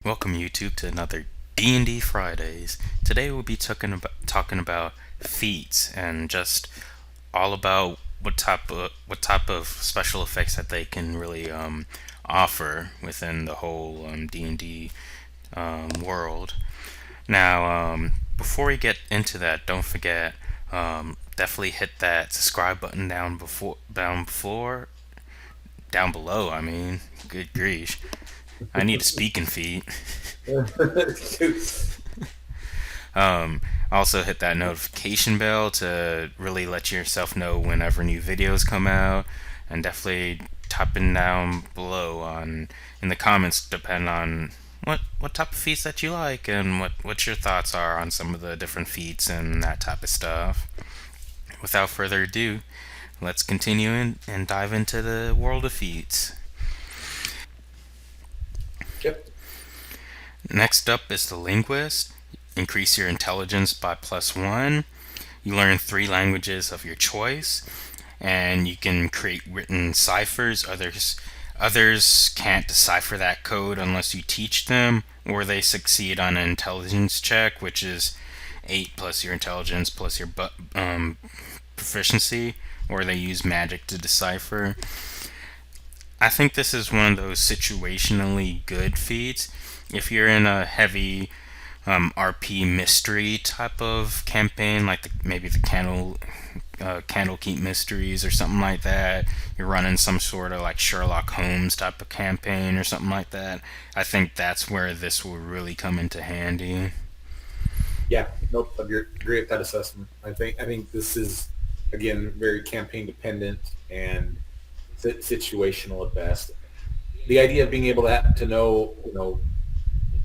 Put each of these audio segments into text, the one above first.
Welcome YouTube to another D&D Fridays. Today we'll be talking about feats and just all about what type of special effects that they can really offer within the whole D&D world. Now, before we get into that, don't forget definitely hit that subscribe button down below. I mean, good grief, I need a speaking feat. Also, hit that notification bell to really let yourself know whenever new videos come out, and definitely typing down below on in the comments, depending on what type of feats that you like and what your thoughts are on some of the different feats and that type of stuff. Without further ado, let's continue and dive into the world of feats. Yep. Next up is the linguist. Increase your intelligence by +1. You learn 3 languages of your choice, and you can create written ciphers. Others can't decipher that code unless you teach them, or they succeed on an intelligence check, which is 8 plus your intelligence plus your proficiency, or they use magic to decipher. I think this is one of those situationally good feats. If you're in a heavy RP mystery type of campaign, like maybe the Candlekeep Mysteries or something like that. You're running some sort of like Sherlock Holmes type of campaign or something like that. I think that's where this will really come into handy. Yeah. Nope. Agree with that assessment. I think this is again very campaign dependent and situational at best. The idea of being able to know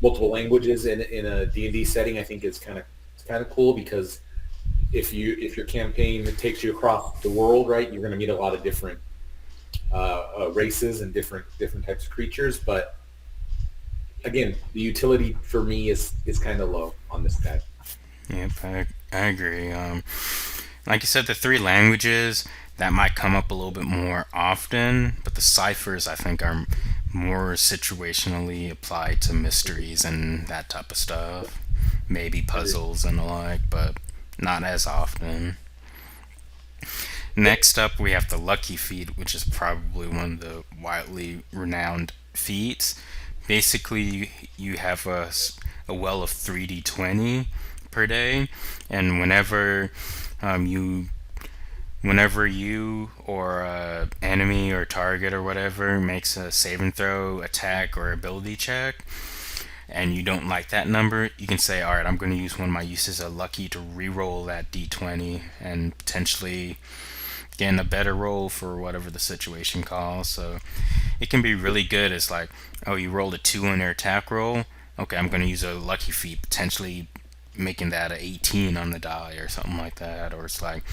multiple languages in a D&D setting, I think is kind of cool because if your campaign takes you across the world, right, you're going to meet a lot of different races and different types of creatures. But again, the utility for me is kind of low on this guy. Yep, I agree. Like you said, the 3 languages that might come up a little bit more often, but the ciphers I think are more situationally applied to mysteries and that type of stuff. Maybe Agreed. puzzles and the like, but not as often. Yep. Next up, we have the Lucky Feat, which is probably one of the widely renowned feats. Basically, you have a well of 3d20 per day, and um, you whenever you or enemy or target or whatever makes a saving throw, attack, or ability check, and you don't like that number, you can say, all right, I'm going to use one of my uses of lucky to re-roll that d20 and potentially getting a better roll for whatever the situation calls. So it can be really good. It's like, oh, you rolled a 2 on your attack roll. Okay, I'm going to use a lucky feat, potentially making that a 18 on the die or something like that. Or it's like,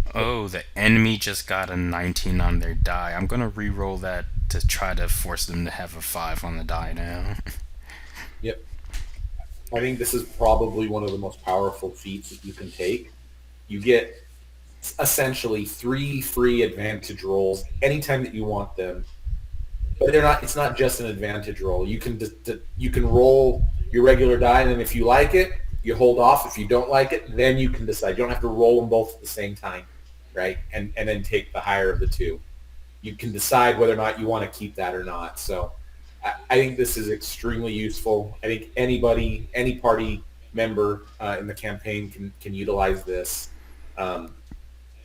Yep. oh, the enemy just got a 19 on their die. I'm going to re roll that to try to force them to have a 5 on the die now. Yep. I think this is probably one of the most powerful feats that you can take. You get essentially 3 free advantage rolls anytime that you want them, but they're not. It's not just an advantage roll. You can roll your regular die, and then if you like it, you hold off. If you don't like it, then you can decide. You don't have to roll them both at the same time, right? And then take the higher of the two. You can decide whether or not you want to keep that or not. So I think this is extremely useful. I think any party member in the campaign can utilize this. Um,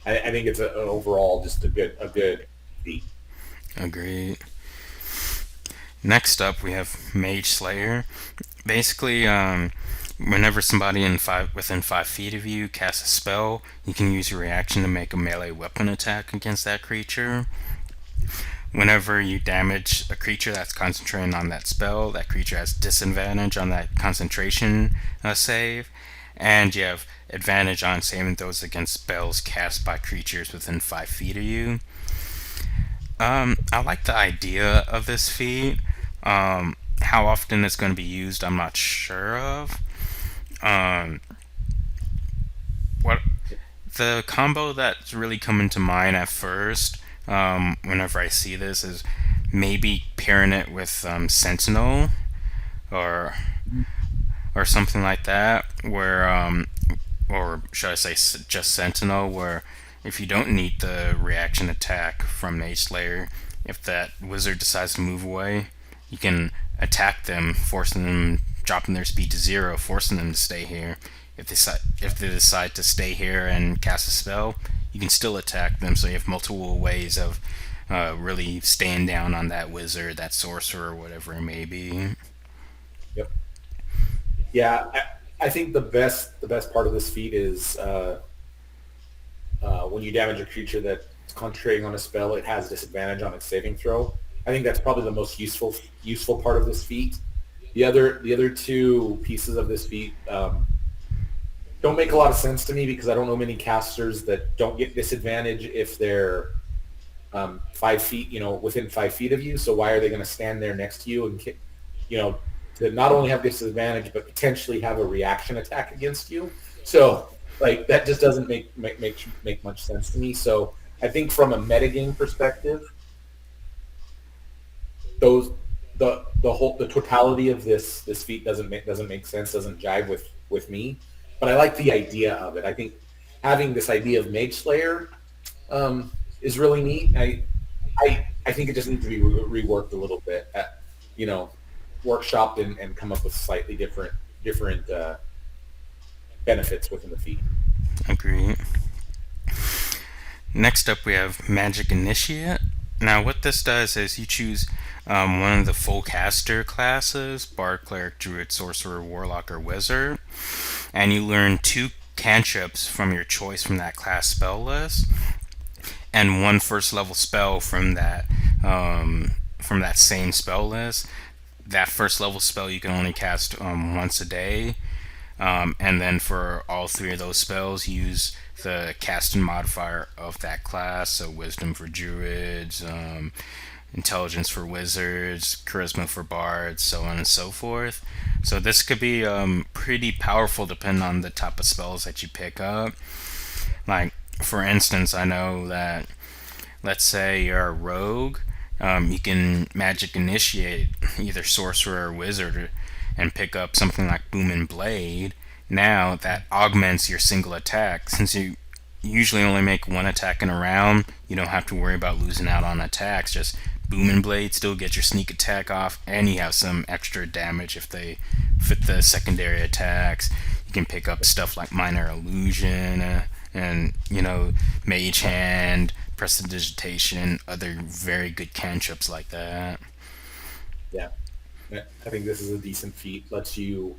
I think it's overall just a good feat. Agreed. Next up, we have Mage Slayer. Basically, whenever somebody within 5 feet of you casts a spell, you can use your reaction to make a melee weapon attack against that creature. Whenever you damage a creature that's concentrating on that spell, that creature has disadvantage on that concentration save, and you have advantage on saving throws against spells cast by creatures within 5 feet of you. I like the idea of this feat. How often it's going to be used, I'm not sure of. Um, what the combo that's really coming to mind at first, whenever I see this, is maybe pairing it with Sentinel. or or something like that, where or should I say just Sentinel, where if you don't need the reaction attack from Mage Slayer, if that wizard decides to move away, you can attack them, forcing them, dropping their speed to zero, forcing them to stay here. If they decide to stay here and cast a spell, you can still attack them. So you have multiple ways of really staying down on that wizard, that sorcerer, whatever it may be. Yep. Yeah, I think the best part of this feat is when you damage a creature that's concentrating on a spell, it has disadvantage on its saving throw. I think that's probably the most useful part of this feat. The other two pieces of this feat don't make a lot of sense to me because I don't know many casters that don't get disadvantage if they're 5 feet, within 5 feet of you. So why are they going to stand there next to you and you know, to not only have disadvantage but potentially have a reaction attack against you? So like that just doesn't make much sense to me. So I think from a metagame perspective, those the totality of this feat doesn't make sense, doesn't jive with me. But I like the idea of it. I think having this idea of Mage Slayer is really neat. I think it just needs to be reworked a little bit, you know, workshopped and come up with slightly different benefits within the feat. Agree. Next up, we have Magic Initiate. Now, what this does is you choose one of the full caster classes: Bard, Cleric, Druid, Sorcerer, Warlock, or Wizard, and you learn 2 cantrips from your choice from that class spell list, and 1 first level spell from that same spell list. That first level spell you can only cast once a day, and then for all 3 of those spells, use the casting modifier of that class. So wisdom for druids, intelligence for wizards, charisma for bards, so on and so forth. So this could be pretty powerful depending on the type of spells that you pick up. Like, for instance, I know that, let's say you're a rogue, you can magic initiate either sorcerer or wizard and pick up something like Boom and Blade. Now that augments your single attack. Since you usually only make 1 attack in a round, you don't have to worry about losing out on attacks. Just Boom and Blade still get your sneak attack off, and you have some extra damage if they fit the secondary attacks. You can pick up stuff like Minor Illusion, and Mage Hand, Prestidigitation, other very good cantrips like that. Yeah, I think this is a decent feat. Lets you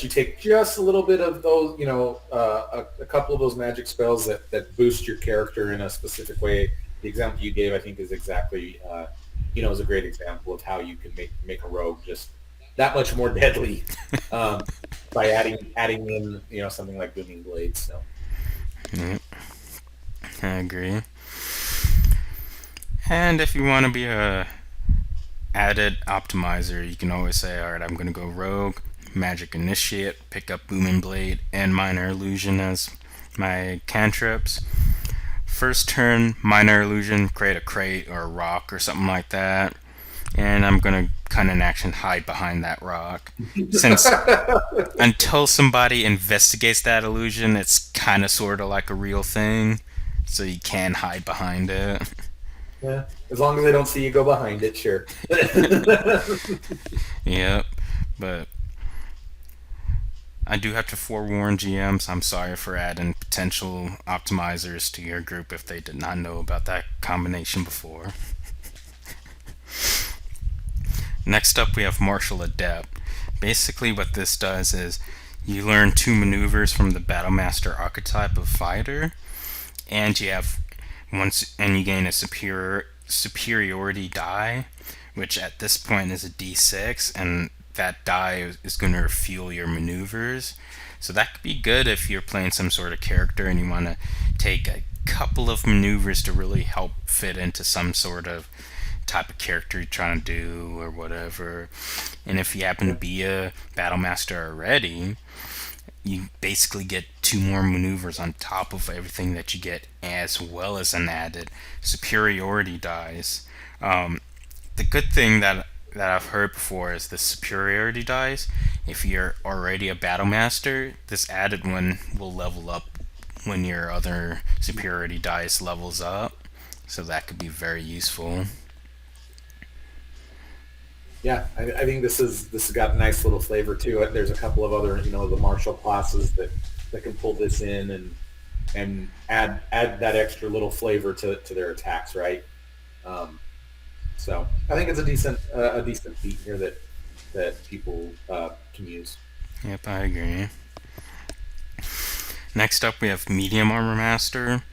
take just a little bit of those, a couple of those magic spells that boost your character in a specific way. The example you gave, I think, is exactly, is a great example of how you can make a rogue just that much more deadly by adding in, something like Booming Blades. So. Yep, I agree. And if you want to be a added optimizer, you can always say, all right, I'm going to go rogue, magic initiate, pick up booming blade and minor illusion as my cantrips. First turn, minor illusion, create a crate or a rock or something like that, and I'm going to kind of in action hide behind that rock. Since until somebody investigates that illusion, it's kind of sort of like a real thing, so you can hide behind it. Yeah, as long as they don't see you go behind it, sure. Yep, but I do have to forewarn GMs. I'm sorry for adding potential optimizers to your group if they did not know about that combination before. Next up, we have Martial Adept. Basically, what this does is you learn 2 maneuvers from the Battlemaster archetype of fighter, and you gain a superiority die, which at this point is a D6, and that die is going to fuel your maneuvers. So that could be good if you're playing some sort of character and you want to take a couple of maneuvers to really help fit into some sort of type of character you're trying to do or whatever. And if you happen to be a Battlemaster already, you basically get 2 more maneuvers on top of everything that you get, as well as an added superiority dice. The good thing that that I've heard before is the superiority dice. If you're already a battle master, this added one will level up when your other superiority dice levels up. So that could be very useful. Yeah, I think this has got a nice little flavor to it. There's a couple of other, the martial classes that can pull this in and add that extra little flavor to their attacks, right? Um, so I think it's a decent feat here that people can use. Yep, I agree. Next up, we have medium armor master.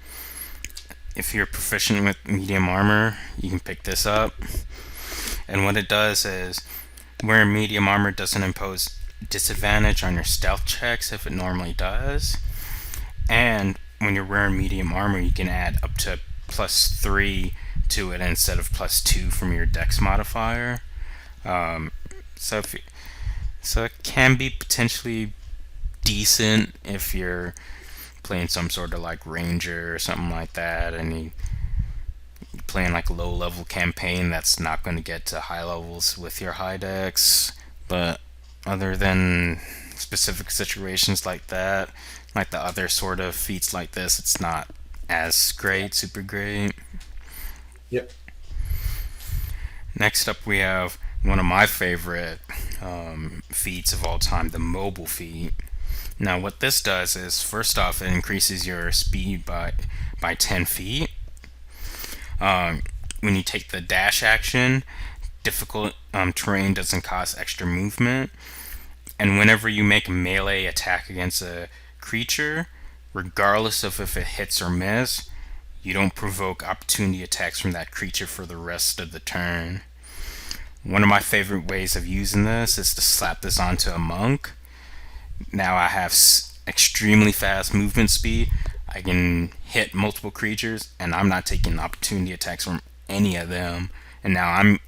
If you're proficient with medium armor, you can pick this up. And what it does is, wearing medium armor doesn't impose disadvantage on your stealth checks if it normally does. And when you're wearing medium armor, you can add up to +3 to it instead of +2 from your dex modifier. Um, so if you, so it can be potentially decent if you're playing some sort of like ranger or something like that, and you're playing like a low level campaign that's not going to get to high levels with your high dex. But other than specific situations like that, like the other sort of feats like this, it's not as great, super great. Yep. Next up, we have one of my favorite feats of all time, the mobile feat. Now, what this does is, first off, it increases your speed by 10 feet. When you take the dash action, difficult terrain doesn't cost extra movement. And whenever you make a melee attack against a creature, regardless of if it hits or miss, you don't provoke opportunity attacks from that creature for the rest of the turn. One of my favorite ways of using this is to slap this onto a monk. Now I have extremely fast movement speed. I can hit multiple creatures, and I'm not taking opportunity attacks from any of them. And now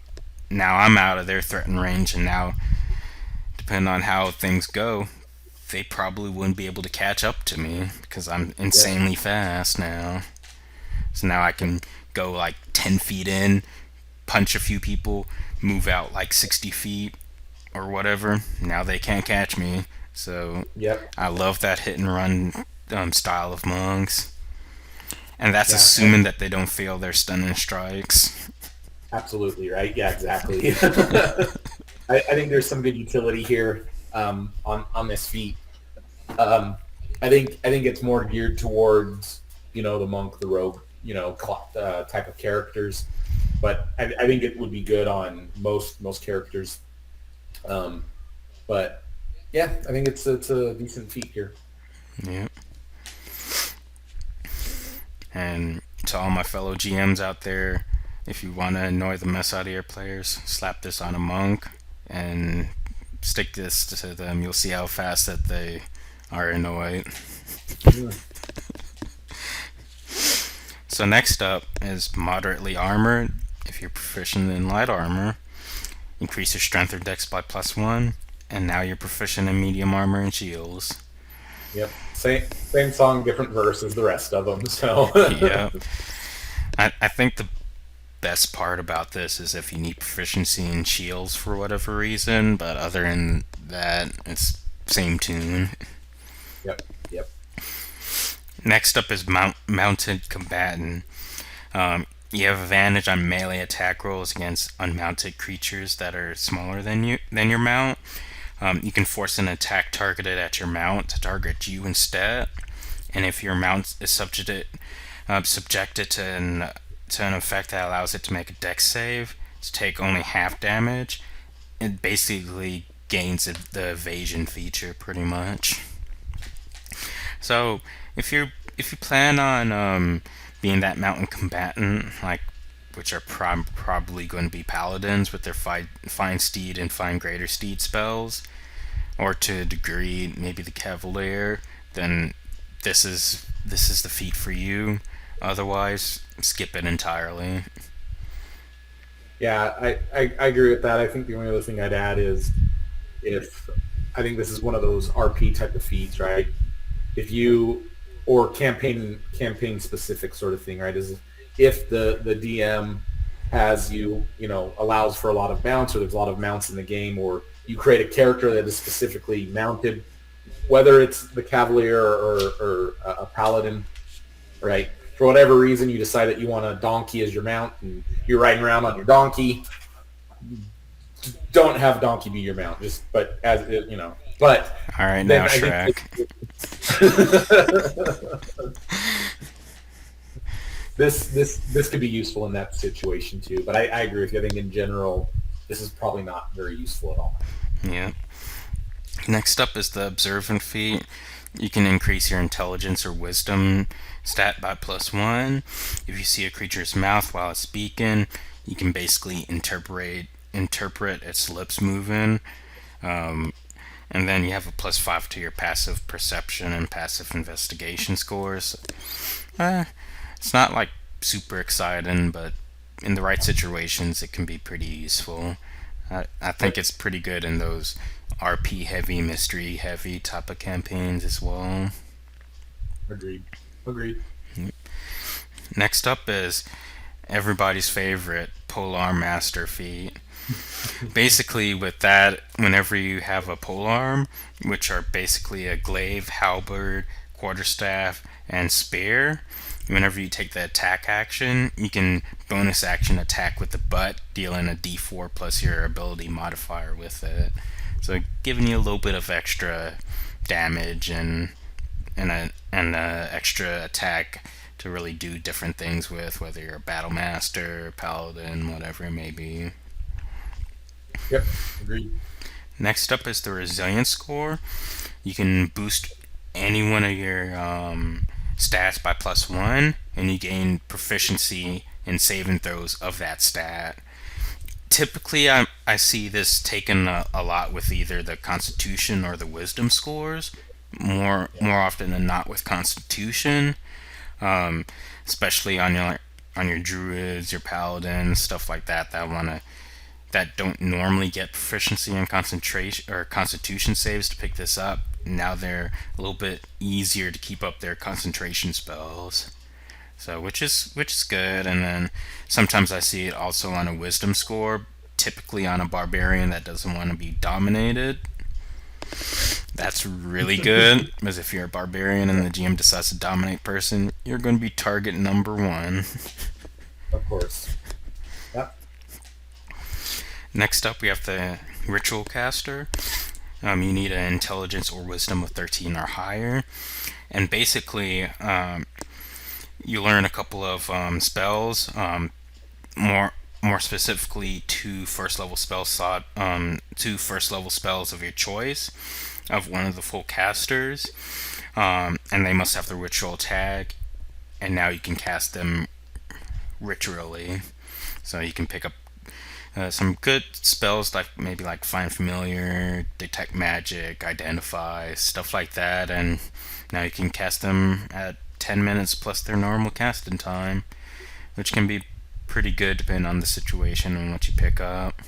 I'm out of their threatened range, and now, depending on how things go, they probably wouldn't be able to catch up to me because I'm Yep. insanely fast now. So now I can go like 10 feet in, punch a few people, move out like 60 feet or whatever. Now they can't catch me. So Yep. I love that hit and run style of monks. And that's Yeah. assuming that they don't fail their stunning strikes. Absolutely right. Yeah, exactly. I think there's some good utility here on this feat. Um, I think it's more geared towards the monk, the rogue, type of characters. But I think it would be good on most characters. Um, but yeah, I think it's a decent feat here. Yeah. And to all my fellow GMs out there, if you want to annoy the mess out of your players, slap this on a monk and stick this to them. You'll see how fast that they are annoyed. Mm. So next up is moderately armored. If you're proficient in light armor, increase your strength or dex by +1, and now you're proficient in medium armor and shields. Yep. Same song, different verse as the rest of them. So Yeah, I think the best part about this is if you need proficiency in shields for whatever reason, but other than that, it's same tune. yep. Yep. Next up is mounted combatant. You have advantage on melee attack rolls against unmounted creatures that are smaller than your mount. You can force an attack targeted at your mount to target you instead. And if your mount is subjected to an effect that allows it to make a dex save to take only half damage, it basically gains the evasion feature pretty much. So if you plan on being that mountain combatant, like which are probably going to be paladins with their fine steed and fine greater steed spells, or to a degree maybe the cavalier, then this is the feat for you. Otherwise, skip it entirely. Yeah, I agree with that. I think the only other thing I'd add is if I think this is one of those RP type of feats, right? If you or campaign specific sort of thing, right? Is if the DM has allows for a lot of mounts, or there's a lot of mounts in the game, or you create a character that is specifically mounted, whether it's the cavalier or a paladin, right? For whatever reason, you decide that you want a donkey as your mount, and you're riding around on your donkey. Don't have donkey be your mount, just but as But All right, now then I think Shrek. this could be useful in that situation too. But I agree with you. I think in general, this is probably not very useful at all. Yeah. Next up is the observant feat. You can increase your intelligence or wisdom stat by +1. If you see a creature's mouth while it's speaking, you can basically interpret its lips moving. Um, and then you have a +5 to your passive perception and passive investigation scores. Uh, it's not like super exciting, but in the right situations, it can be pretty useful. I think Yep, it's pretty good in those RP heavy, mystery heavy type of campaigns as well. agreed. Agreed. Next up is everybody's favorite Polar Master feat. Basically, with that, whenever you have a polearm, which are basically a glaive, halberd, quarterstaff, and spear, whenever you take the attack action, you can bonus action attack with the butt, dealing a d4 plus your ability modifier with it. So giving you a little bit of extra damage and a extra attack to really do different things with, whether you're a battle master, paladin, whatever it may be. Yep, agreed. Next up is the resilience score. You can boost any one of your stats by +1, and you gain proficiency in saving throws of that stat. Typically, I see this taken a lot with either the Constitution or the Wisdom scores. More often than not with Constitution, um, especially on your druids, your paladins, stuff like that. That don't normally get proficiency in concentration or constitution saves to pick this up. Now they're a little bit easier to keep up their concentration spells. So which is good. And then sometimes I see it also on a wisdom score, typically on a barbarian that doesn't want to be dominated. That's really good because if you're a barbarian and the GM decides to dominate person, you're going to be target number one. Of course. Yep. Next up, we have the ritual caster. You need an intelligence or wisdom of 13 or higher, and basically, you learn a couple of spells. More more specifically, two first level spells of your choice of one of the full casters, and they must have the ritual tag. And now you can cast them ritually, so you can pick up some good spells like maybe like find familiar, detect magic, identify, stuff like that, and now you can cast them at 10 minutes plus their normal casting time, which can be pretty good depending on the situation and what you pick up.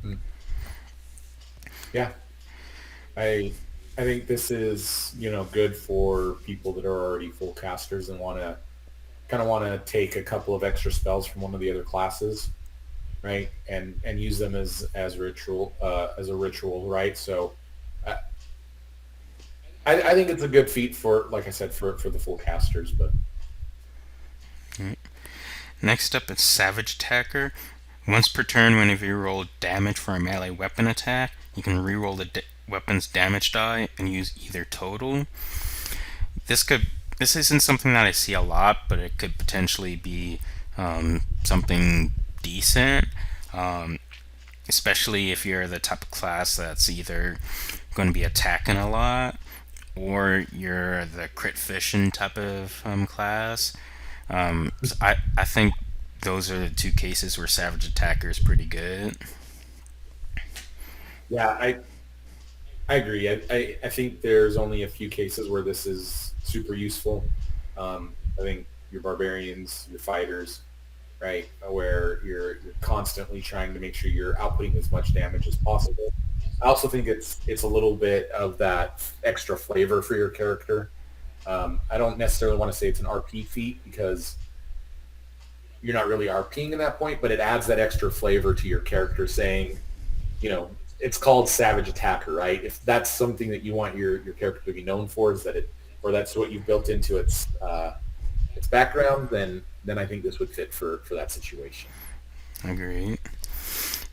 Mm. Yeah. I I think this is good for people that are already full casters and want to take a couple of extra spells from one of the other classes, right? And use them as ritual as a ritual, right? So I, I think it's a good feat for, like I said, for the full casters. But Next up is Savage Attacker. Once per turn, whenever you roll damage for a melee weapon attack, you can reroll the weapon's damage die and use either total. This isn't something that I see a lot, but it could potentially be something decent, um, especially if you're the type of class that's either going to be attacking a lot or you're the crit fishing type of class. So I think those are the two cases where Savage Attacker is pretty good. yeah, I agree. I think there's only a few cases where this is super useful. I think your barbarians, your fighters, right, where you're constantly trying to make sure you're outputting as much damage as possible. I also think it's a little bit of that extra flavor for your character. I don't necessarily want to say it's an RP feat because you're not really RPing in that point, but it adds that extra flavor to your character saying, it's called Savage Attacker, right? If that's something that you want your character to be known for, is that or that's what you've built into its background, then I think this would fit for that situation. Agreed.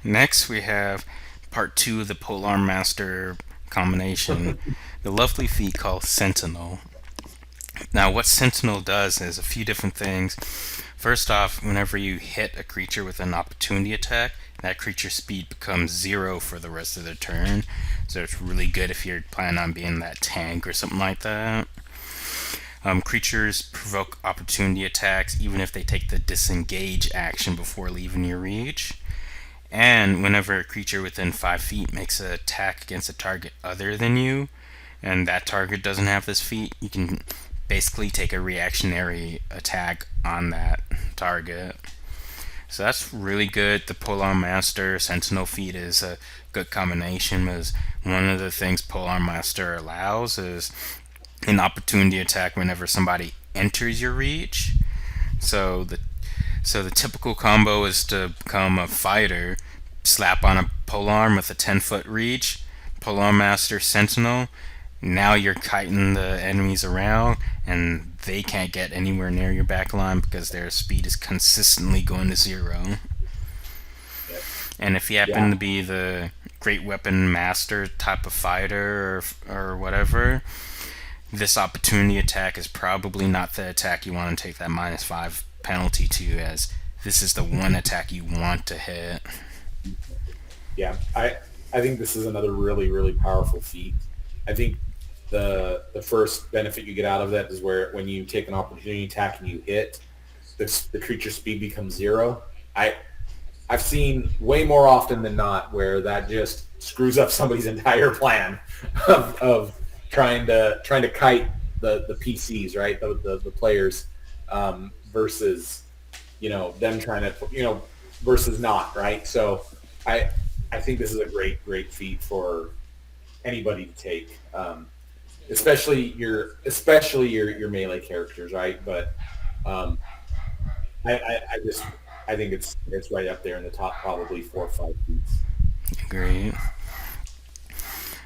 Next, we have part two of the Polar Master combination, the lovely feat called Sentinel. Now, what Sentinel does is a few different things. First off, whenever you hit a creature with an opportunity attack, that creature's speed becomes zero for the rest of the turn. So it's really good if you're planning on being that tank or something like that. Creatures provoke opportunity attacks even if they take the disengage action before leaving your reach. And whenever a creature within 5 feet makes an attack against a target other than you, and that target doesn't have this feat, you can basically take a reactionary attack on that target. So that's really good. The Polar Master Sentinel feat is a good combination because one of the things Polar Master allows is an opportunity attack whenever somebody enters your reach. So the typical combo is to become a fighter, slap on a polearm with a 10-foot reach, Polar Master Sentinel. Now you're kiting the enemies around, and they can't get anywhere near your back line because their speed is consistently going to zero. Yep. And if you happen Yeah. to be the Great Weapon Master type of fighter or whatever, this opportunity attack is probably not the attack you want to take that -5 penalty to, as this is the one attack you want to hit. Yeah. I think this is another really, really powerful feat. I think the first benefit you get out of that is where when you take an opportunity attack and you hit, the creature speed becomes zero. I've seen way more often than not where that just screws up somebody's entire plan of trying to kite the PCs, right? The players, versus them trying to versus not, right? So I I think this is a great feat for anybody to take, especially your melee characters, right? But um, I just I think it's right up there in the top probably 4 or 5 feats. Great.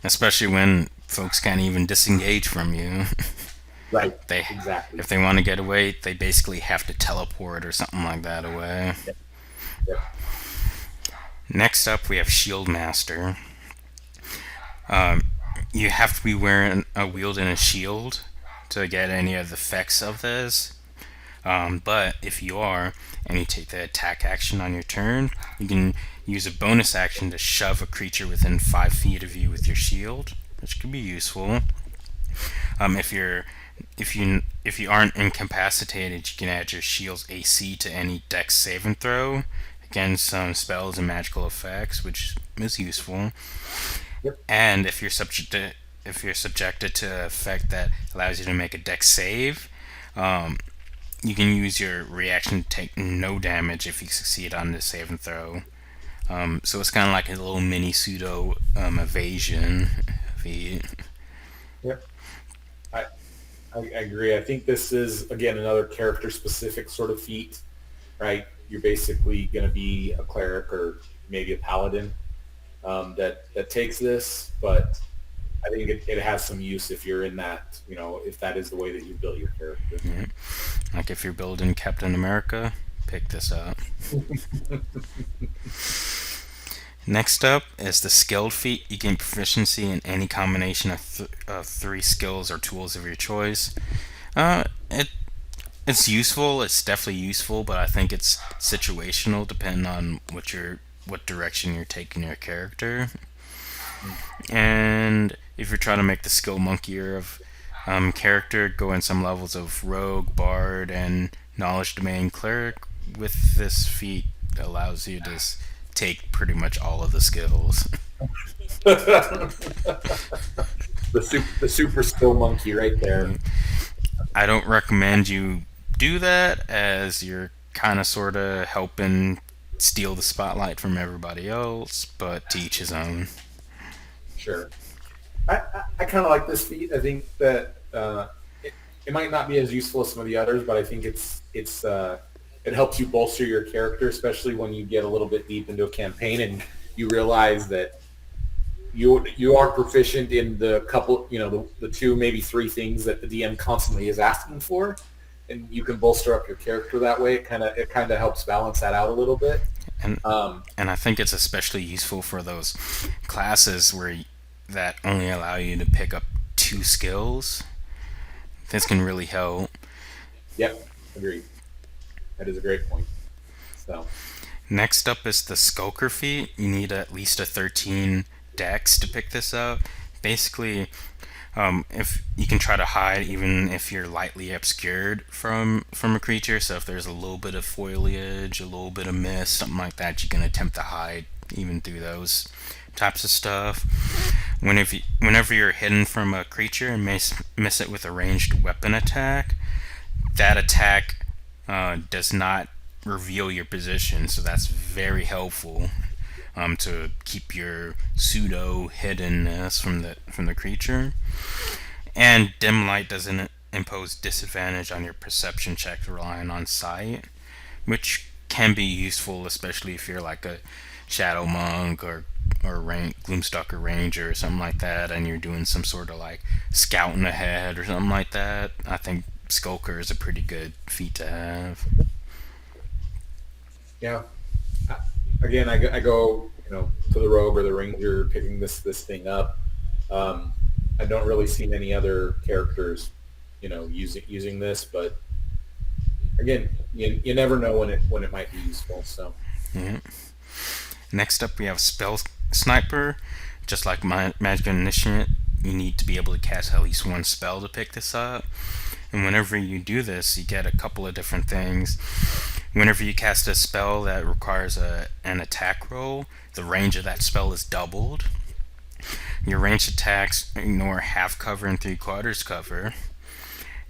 Especially when folks can't even disengage from you. Right, They, exactly. if they want to get away, they basically have to teleport or something like that away. Yep, yep. Next up, we have Shield Master. Um, you have to be wearing wielding a shield to get any of the effects of this. But if you are, and you take the attack action on your turn, you can use a bonus action to shove a creature within 5 feet of you with your shield, which could be useful. If you're if you aren't incapacitated, you can add your shield's AC to any Dex saving throw against some spells and magical effects, which is useful. Yep. And if you're subjected to an effect that allows you to make a Dex save, um, you can use your reaction to take no damage if you succeed on the save and throw. So it's kind of like a little mini pseudo evasion feat. Yep. I, I agree. I think this is again another character specific sort of feat, right? You're basically going to be a cleric or maybe a paladin, that takes this, but I think it has some use if you're in that, if that is the way that you build your character. Yeah. Like if you're building Captain America, pick this up. Next up is the skilled feat. You gain proficiency in any combination of 3 skills or tools of your choice. It it's useful. It's definitely useful, but I think it's situational, depending on what direction you're taking your character. And if you're trying to make the skill monkier of character, go in some levels of rogue, bard, and knowledge domain cleric. With this feat, allows you to take pretty much all of the skills. The super skill monkey right there. I don't recommend you do that, as you're kind of sort of helping steal the spotlight from everybody else, but to each his own. Sure. I kind of like this feat. I think that it might not be as useful as some of the others, but I think it helps you bolster your character, especially when you get a little bit deep into a campaign and you realize that you are proficient in the couple, the two, maybe three things that the DM constantly is asking for, and you can bolster up your character that way. It kind of helps balance that out a little bit. And Um, and I think it's especially useful for those classes that only allow you to pick up two skills. This can really help. yep, agreed. That is a great point. So, Next up is the Skulker feat. You need at least a 13 dex to pick this up. Basically, if you can try to hide even if you're lightly obscured from a creature. So if there's a little bit of foliage, a little bit of mist, something like that, you can attempt to hide even through those types of stuff. Whenever you're hidden from a creature and miss it with a ranged weapon attack, that attack does not reveal your position, so that's very helpful to keep your pseudo hiddenness from the creature. And dim light doesn't impose disadvantage on your perception check relying on sight, which can be useful, especially if you're like a shadow monk or gloomstalker ranger or something like that, and you're doing some sort of like scouting ahead or something like that. I think skulker is a pretty good feat to have. yeah. Again, I go, to the rogue or the ranger picking this thing up. Um, I don't really see any other characters, using this, but again, you never know when it might be useful. So, Yeah. Next up, we have spell sniper. Just like magic initiate, you need to be able to cast at least one spell to pick this up. And whenever you do this, you get a couple of different things. Whenever you cast a spell that requires an attack roll, the range of that spell is doubled. Your ranged attacks ignore half cover and three quarters cover.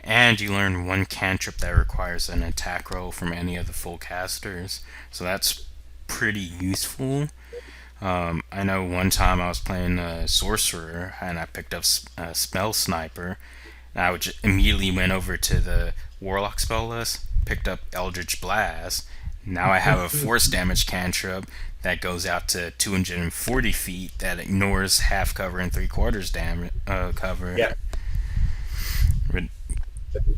And you learn one cantrip that requires an attack roll from any of the full casters. So that's pretty useful. I know one time I was playing a sorcerer and I picked up a spell sniper. And I immediately went over to the warlock spell list, picked up Eldritch Blast. Now I have a force damage cantrip that goes out to 240 feet that ignores half cover and three quarters damage cover. yeah,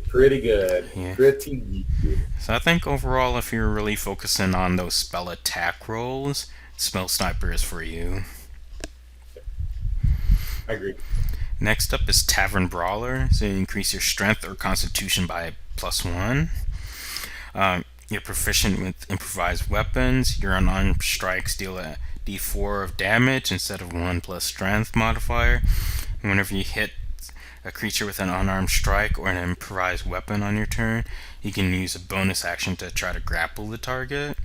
pretty good. Yeah. Pretty good. So I think overall, if you're really focusing on those spell attack rolls, spell sniper is for you. I agree. Next up is Tavern Brawler. So you increase your strength or constitution by +1. You're proficient with improvised weapons. Your unarmed strikes deal a d4 of damage instead of 1 plus strength modifier. And whenever you hit a creature with an unarmed strike or an improvised weapon on your turn, you can use a bonus action to try to grapple the target.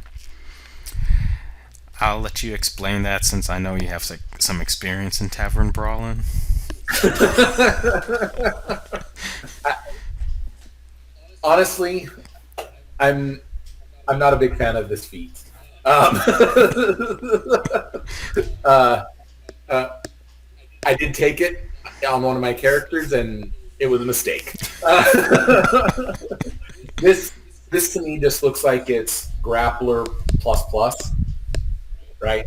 I'll let you explain that since I know you have some experience in tavern brawling. Honestly, I'm not a big fan of this feat. Uh, uh, I did take it on one of my characters, and it was a mistake. This to me just looks like it's grappler plus plus, right?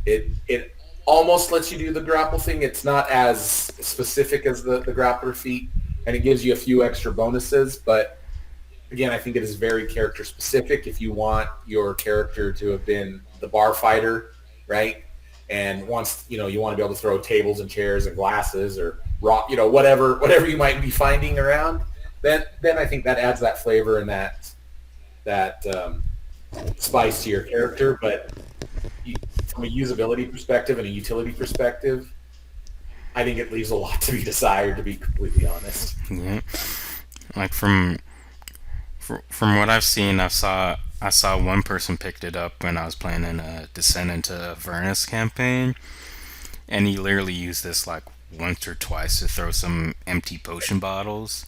It almost lets you do the grapple thing. It's not as specific as the grappler feat, and it gives you a few extra bonuses. But again, I think it is very character specific. If you want your character to have been the bar fighter, right? And once you want to be able to throw tables and chairs and glasses or rock, whatever you might be finding around, then I think that adds that flavor and that spice to your character. But from a usability perspective and a utility perspective, I think it leaves a lot to be desired, to be completely honest. Yeah. Like from what I've seen, I saw one person picked it up when I was playing in a Descent into Avernus campaign, and he literally used this like once or twice to throw some empty potion bottles.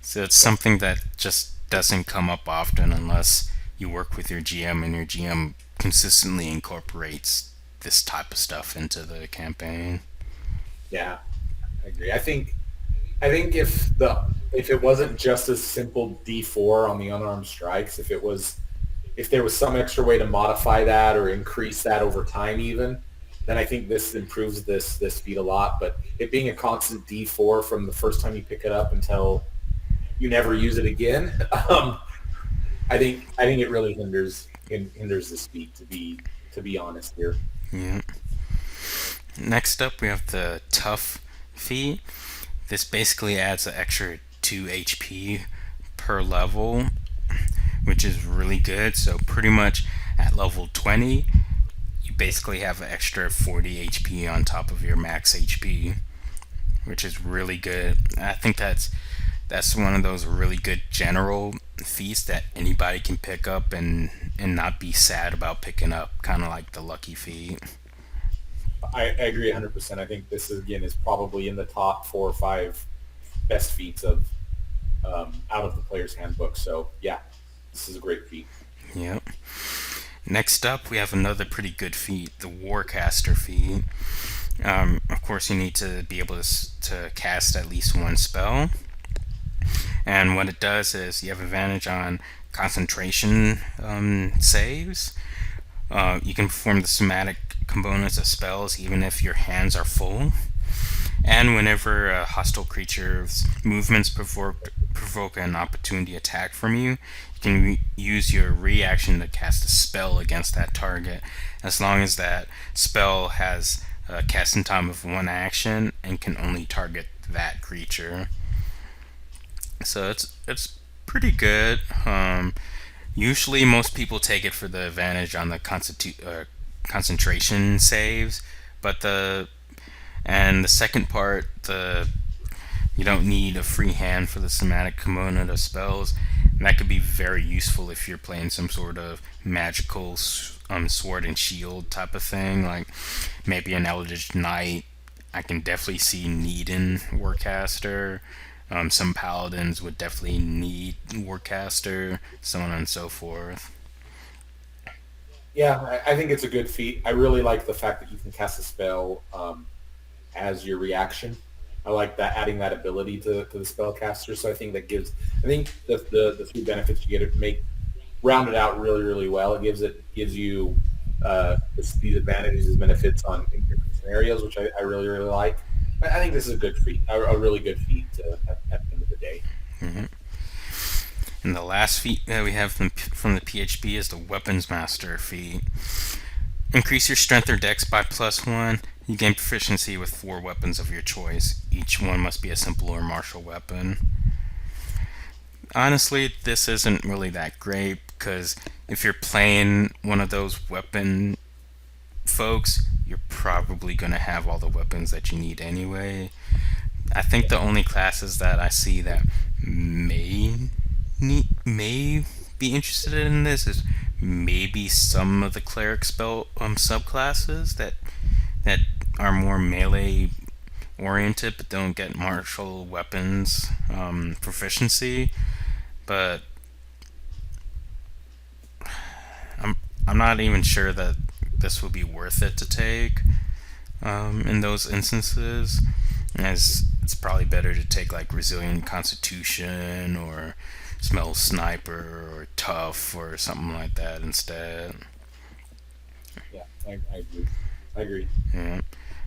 So it's something that just doesn't come up often unless you work with your GM and your GM consistently incorporates this type of stuff into the campaign. Yeah, I agree. I think if it wasn't just a simple D4 on the unarmed strikes, if it was if there was some extra way to modify that or increase that over time even, then I think this improves this feat a lot. But it being a constant D4 from the first time you pick it up until you never use it again, I think it really hinders this feat, to be honest here. Yeah. Next up, we have the tough feat. This basically adds an extra 2 HP per level, which is really good. So pretty much at level 20, you basically have an extra 40 HP on top of your max HP, which is really good. I think that's one of those really good general feats that anybody can pick up and not be sad about picking up, kind of like the lucky feat. I agree 100%. I think this again is probably in the top 4 or 5 best feats of out of the player's handbook. So yeah, this is a great feat. Yep. Next up, we have another pretty good feat, the Warcaster feat. Of course, you need to be able to cast at least one spell. And what it does is you have advantage on concentration saves. You can perform the somatic components of spells even if your hands are full. And whenever a hostile creature's movements provoke an opportunity attack from you, you can use your reaction to cast a spell against that target, as long as that spell has a casting time of one action and can only target that creature. So it's pretty good. Usually, most people take it for the advantage on the concentration saves, but the second part, the you don't need a free hand for the somatic component of spells. And that could be very useful if you're playing some sort of magical sword and shield type of thing, like maybe an Eldritch Knight. I can definitely see need in Warcaster. Some paladins would definitely need Warcaster, so on and so forth. Yeah, I think it's a good feat. I really like the fact that you can cast a spell as your reaction. I like that, adding that ability to the spellcaster. So I think that gives, I think the three benefits you get it make round it out really really well. It gives you these advantages and benefits on in different scenarios, which I really really like. I think this is a good feat, a really good feat at the end of the day. Hmm. And the last feat that we have from the PHP is the Weapons Master feat. Increase your strength or dex by +1. You gain proficiency with 4 weapons of your choice. Each one must be a simple or martial weapon. Honestly, this isn't really that great because if you're playing one of those weapon folks, you're probably going to have all the weapons that you need anyway. I think the only classes that I see that may be interested in this is maybe some of the cleric spell subclasses that are more melee oriented but don't get martial weapons proficiency. But I'm not even sure that this would be worth it to take in those instances, as it's probably better to take like resilient constitution or smell sniper or tough or something like that instead. Yeah, I agree. I agree. Yeah,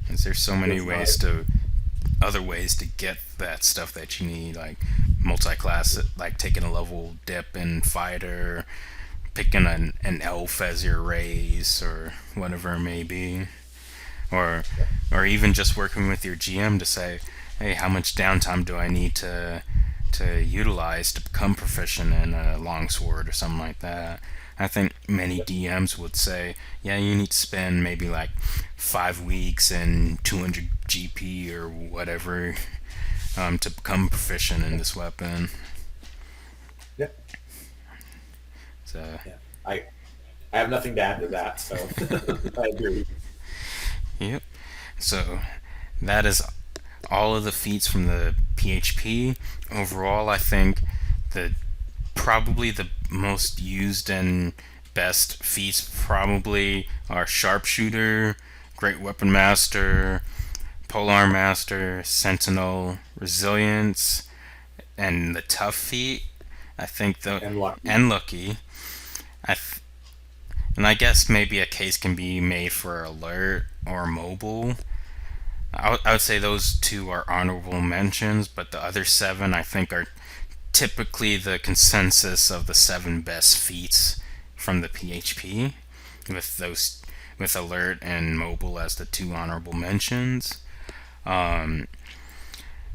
as there's so many It's not. ways to other ways to get that stuff that you need, like multi-class, like taking a level dip in fighter, picking an elf as your race or whatever it may be, or Yeah, or even just working with your GM to say, hey, how much downtime do I need to utilize to become proficient in a longsword or something like that. I think many yeah, DMs would say, yeah, you need to spend maybe like 5 weeks and 200 GP or whatever to become proficient in this weapon. yeah. So, Yeah. I have nothing to add to that, so I agree. yep. So that is all of the feats from the PHP. Overall, I think the probably the most used and best feats probably are Sharpshooter, Great Weapon Master, Polearm Master, Sentinel, Resilience, and the Tough feat. I think the And lucky. and Lucky. I th- and I guess maybe a case can be made for alert or mobile. I would say those two are honorable mentions, but the other seven I think are typically the consensus of the seven best feats from the PHP, with those with alert and mobile as the two honorable mentions. Um,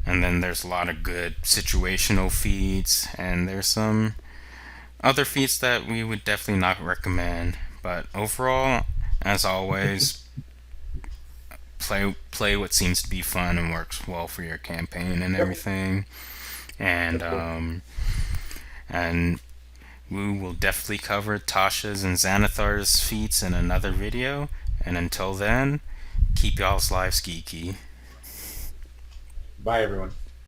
and then there's a lot of good situational feats, and there's some other feats that we would definitely not recommend. But overall, as always, play what seems to be fun and works well for your campaign and Yep. everything. And Yep. Yep. and we will definitely cover Tasha's and Xanathar's feats in another video. And until then, keep y'all's lives geeky. Bye, everyone.